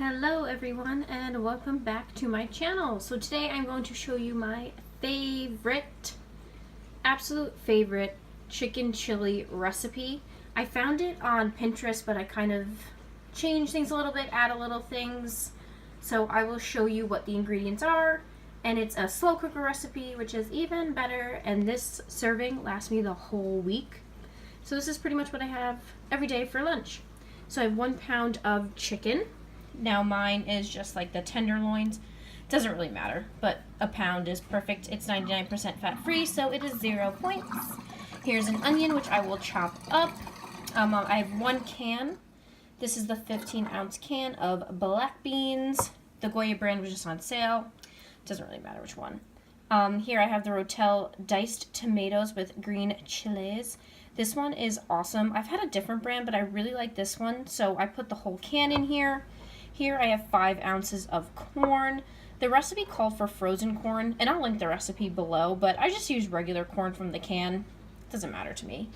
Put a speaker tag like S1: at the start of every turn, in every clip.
S1: Hello everyone and welcome back to my channel. So today I'm going to show you my absolute favorite chicken chili recipe. I found it on Pinterest, but I kind of changed things a little bit, add a little things. So I will show you what the ingredients are, and it's a slow cooker recipe, which is even better, and this serving lasts me the whole week. So this is pretty much what I have every day for lunch. So I have 1 pound of chicken. Now mine is just like the tenderloins. Doesn't really matter, but a pound is perfect. It's 99% fat free, so it is 0 points. Here's an onion, which I will chop up. I have 1 can. This is the 15-ounce can of black beans. The Goya brand was just on sale. Doesn't really matter which one. Here I have the Rotel diced tomatoes with green chilies. This one is awesome. I've had a different brand, but I really like this one, so I put the whole can in here. Here I have 5 ounces of corn. The recipe called for frozen corn, and I'll link the recipe below, but I just use regular corn from the can. Doesn't matter to me.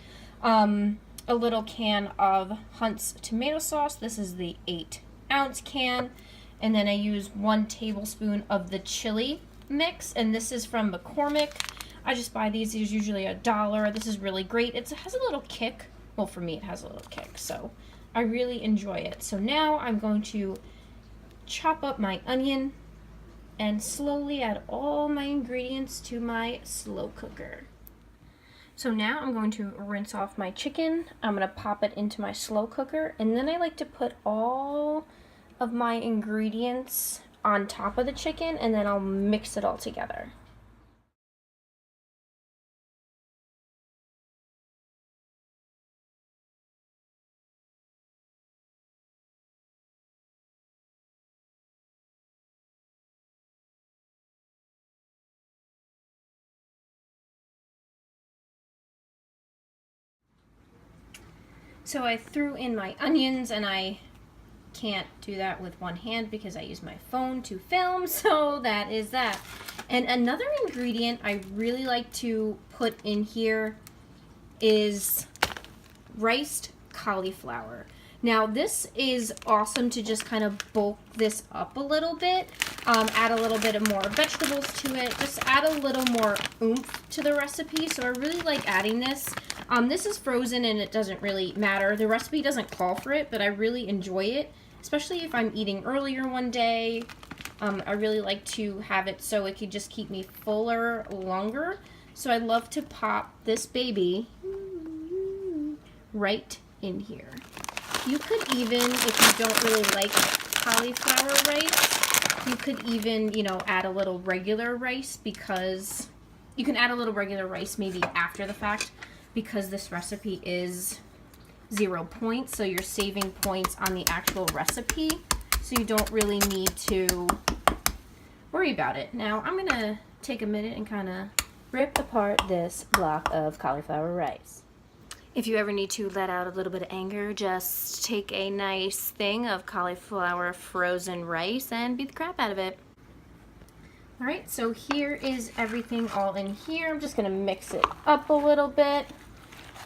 S1: A little can of Hunt's tomato sauce. This is the 8-ounce can. And then I use 1 tablespoon of the chili mix, and this is from McCormick. I just buy these. These are usually $1. This is really great. It has a little kick. Well, for me, it has a little kick, so I really enjoy it. So now I'm going to chop up my onion and slowly add all my ingredients to my slow cooker. So now I'm going to rinse off my chicken. I'm going to pop it into my slow cooker, and then I like to put all of my ingredients on top of the chicken, and then I'll mix it all together. So I threw in my onions, and I can't do that with one hand because I use my phone to film, so that is that. And another ingredient I really like to put in here is riced cauliflower. Now this is awesome to just kind of bulk this up a little bit, add a little bit of more vegetables to it, just add a little more oomph to the recipe. So I really like adding this. This is frozen and it doesn't really matter. The recipe doesn't call for it, but I really enjoy it, especially if I'm eating earlier one day. I really like to have it so it could just keep me fuller longer. So I love to pop this baby right in here. You could even, if you don't really like cauliflower rice, you could even, add a little regular rice, because you can add a little regular rice maybe after the fact, because this recipe is 0 points, so you're saving points on the actual recipe, so you don't really need to worry about it. Now I'm gonna take a minute and kind of rip apart this block of cauliflower rice. If you ever need to let out a little bit of anger, just take a nice thing of cauliflower frozen rice and beat the crap out of it. Alright, so here is everything all in here. I'm just gonna mix it up a little bit.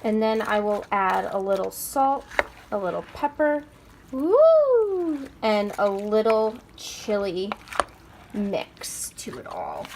S1: And then I will add a little salt, a little pepper, woo, and a little chili mix to it all.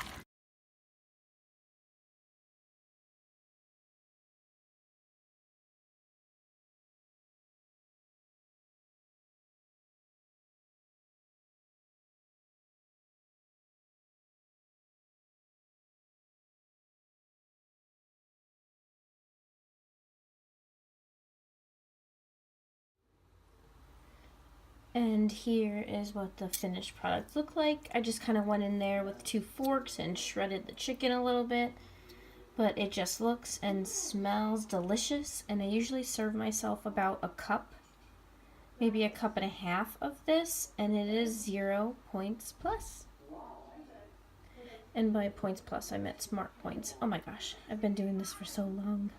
S1: And here is what the finished product looked like. I just kind of went in there with 2 forks and shredded the chicken a little bit. But it just looks and smells delicious. And I usually serve myself about a cup, maybe a cup and a half of this. And it is 0 points plus. And by points plus, I meant smart points. Oh my gosh, I've been doing this for so long.